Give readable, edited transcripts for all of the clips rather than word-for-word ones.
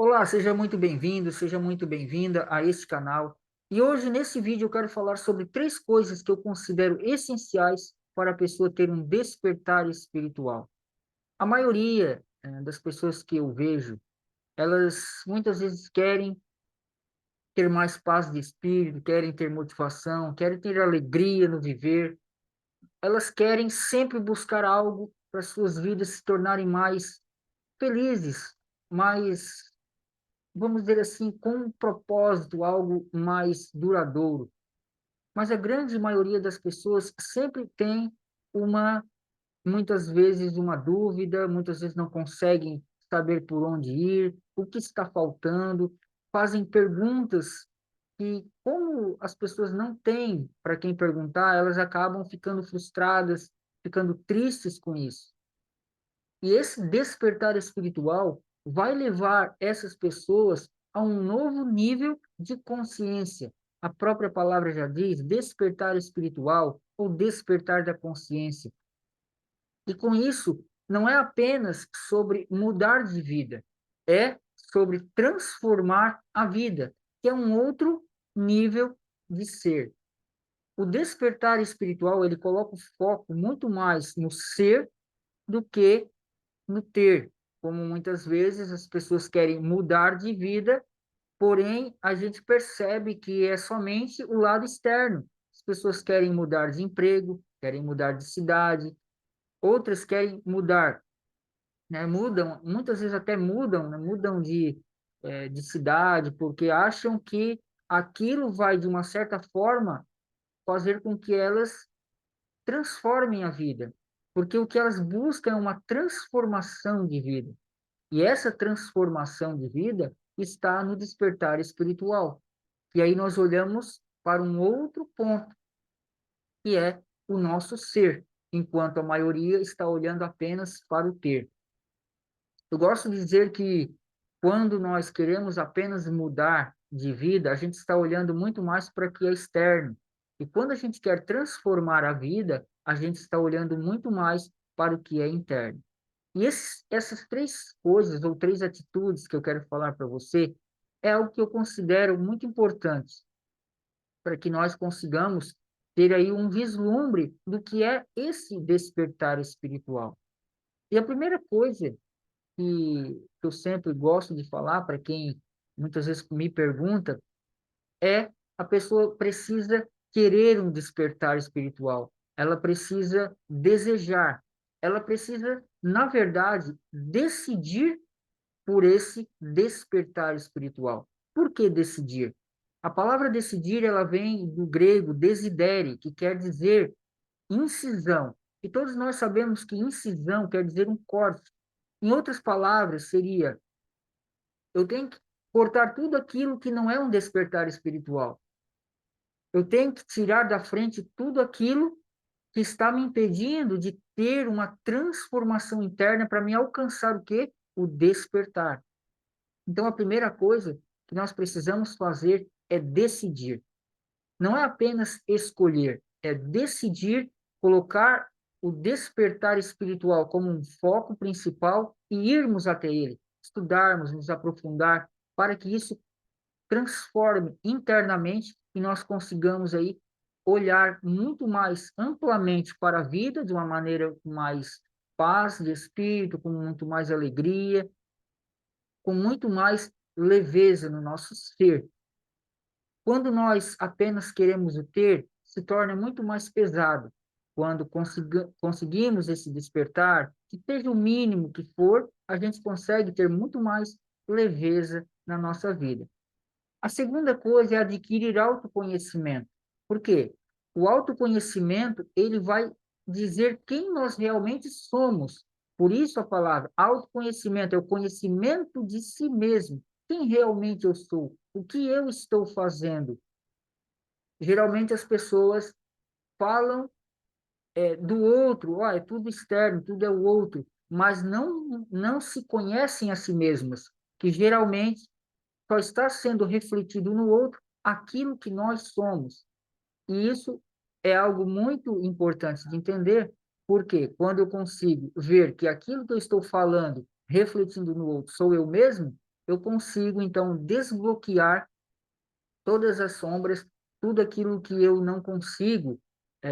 Olá, seja muito bem-vindo, seja muito bem-vinda a este canal. E hoje, nesse vídeo, eu quero falar sobre três coisas que eu considero essenciais para a pessoa ter um despertar espiritual. A maioria, das pessoas que eu vejo, elas muitas vezes querem ter mais paz de espírito, querem ter motivação, querem ter alegria no viver. Elas querem sempre buscar algo para suas vidas se tornarem mais felizes, mais, vamos dizer assim, com um propósito, algo mais duradouro. Mas a grande maioria das pessoas sempre tem uma, muitas vezes, uma dúvida, muitas vezes não conseguem saber por onde ir, o que está faltando, fazem perguntas que, como as pessoas não têm para quem perguntar, elas acabam ficando frustradas, ficando tristes com isso. E esse despertar espiritual vai levar essas pessoas a um novo nível de consciência. A própria palavra já diz despertar espiritual ou despertar da consciência. E com isso, não é apenas sobre mudar de vida, é sobre transformar a vida, que é um outro nível de ser. O despertar espiritual, ele coloca o foco muito mais no ser do que no ter, como muitas vezes as pessoas querem mudar de vida, porém a gente percebe que é somente o lado externo. As pessoas querem mudar de emprego, querem mudar de cidade, outras querem mudar, né? Mudam, muitas vezes até mudam, né? Mudam de cidade, porque acham que aquilo vai, de uma certa forma, fazer com que elas transformem a vida, porque o que elas buscam é uma transformação de vida. E essa transformação de vida está no despertar espiritual. E aí nós olhamos para um outro ponto, que é o nosso ser, enquanto a maioria está olhando apenas para o ter. Eu gosto de dizer que quando nós queremos apenas mudar de vida, a gente está olhando muito mais para o que é externo. E quando a gente quer transformar a vida, a gente está olhando muito mais para o que é interno. E essas três coisas, ou três atitudes que eu quero falar para você, é algo que eu considero muito importante para que nós consigamos ter aí um vislumbre do que é esse despertar espiritual. E a primeira coisa que eu sempre gosto de falar para quem muitas vezes me pergunta é a pessoa precisa querer um despertar espiritual, ela precisa desejar, ela precisa, na verdade, decidir por esse despertar espiritual. Por que decidir? A palavra decidir, ela vem do grego desidere, que quer dizer incisão. E todos nós sabemos que incisão quer dizer um corte. Em outras palavras, seria: eu tenho que cortar tudo aquilo que não é um despertar espiritual. Eu tenho que tirar da frente tudo aquilo que está me impedindo de ter uma transformação interna para me alcançar o quê? O despertar. Então, a primeira coisa que nós precisamos fazer é decidir. Não é apenas escolher, é decidir colocar o despertar espiritual como um foco principal e irmos até ele, estudarmos, nos aprofundar, para que isso transforme internamente e nós consigamos aí olhar muito mais amplamente para a vida de uma maneira com mais paz de espírito, com muito mais alegria, com muito mais leveza no nosso ser. Quando nós apenas queremos o ter, se torna muito mais pesado. Quando conseguimos esse despertar, que seja o mínimo que for, a gente consegue ter muito mais leveza na nossa vida. A segunda coisa é adquirir autoconhecimento. Por quê? O autoconhecimento, ele vai dizer quem nós realmente somos. Por isso a palavra autoconhecimento é o conhecimento de si mesmo. Quem realmente eu sou? O que eu estou fazendo? Geralmente as pessoas falam do outro, é tudo externo, tudo é o outro, mas não se conhecem a si mesmas, que geralmente só está sendo refletido no outro aquilo que nós somos. E isso é algo muito importante de entender, porque quando eu consigo ver que aquilo que eu estou falando, refletindo no outro, sou eu mesmo, eu consigo, então, desbloquear todas as sombras, tudo aquilo que eu não consigo,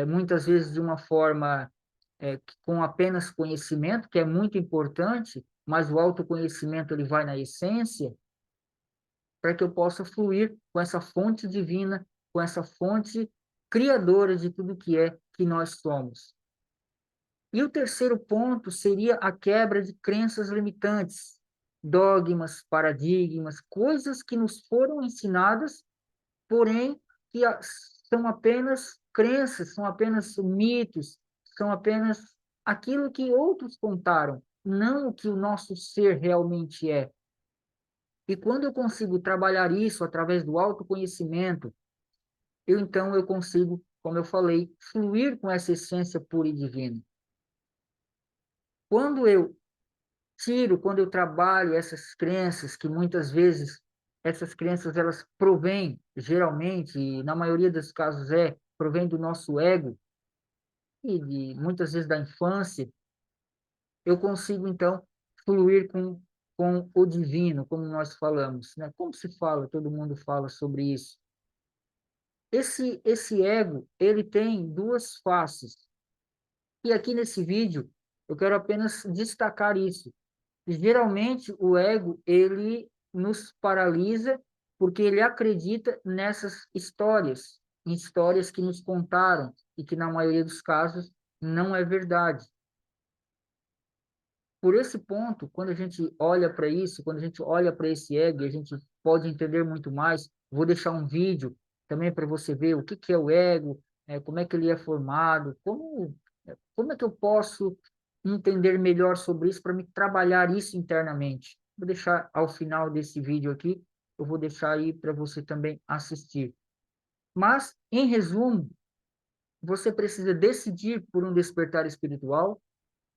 muitas vezes de uma forma com apenas conhecimento, que é muito importante, mas o autoconhecimento ele vai na essência, para que eu possa fluir com essa fonte divina, com essa fonte criadora de tudo que nós somos. E o terceiro ponto seria a quebra de crenças limitantes, dogmas, paradigmas, coisas que nos foram ensinadas, porém que são apenas crenças, são apenas mitos, são apenas aquilo que outros contaram, não o que o nosso ser realmente é. E quando eu consigo trabalhar isso através do autoconhecimento, então eu consigo, como eu falei, fluir com essa essência pura e divina. Quando eu quando eu trabalho essas crenças, que muitas vezes essas crenças elas provêm, geralmente, e na maioria dos casos provém do nosso ego, e muitas vezes da infância, eu consigo, então, fluir com o divino, como nós falamos, né? Como se fala, todo mundo fala sobre isso. Esse ego, ele tem duas faces. E aqui nesse vídeo, eu quero apenas destacar isso. Geralmente, o ego, ele nos paralisa porque ele acredita nessas histórias, em histórias que nos contaram e que, na maioria dos casos, não é verdade. Por esse ponto, quando a gente olha para isso, quando a gente olha para esse ego, a gente pode entender muito mais. Vou deixar um vídeo também para você ver o que é o ego, como é que ele é formado, como é que eu posso entender melhor sobre isso para me trabalhar isso internamente. Vou deixar ao final desse vídeo aqui, eu vou deixar aí para você também assistir. Mas, em resumo, você precisa decidir por um despertar espiritual,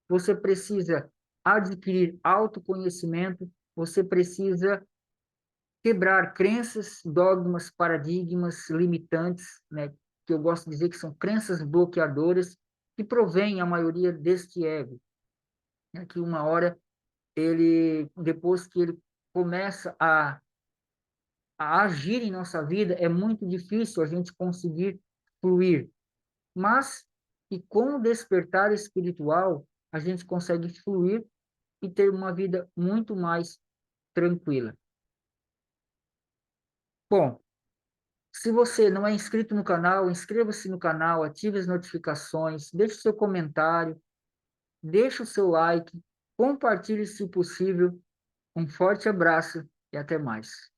você precisa adquirir autoconhecimento, você precisa quebrar crenças, dogmas, paradigmas limitantes, né, que eu gosto de dizer que são crenças bloqueadoras, que provém a maioria deste ego, né, que uma hora depois que ele começa a agir em nossa vida, é muito difícil a gente conseguir fluir, mas que com o despertar espiritual, a gente consegue fluir e ter uma vida muito mais tranquila. Bom, se você não é inscrito no canal, inscreva-se no canal, ative as notificações, deixe o seu comentário, deixe o seu like, compartilhe se possível. Um forte abraço e até mais.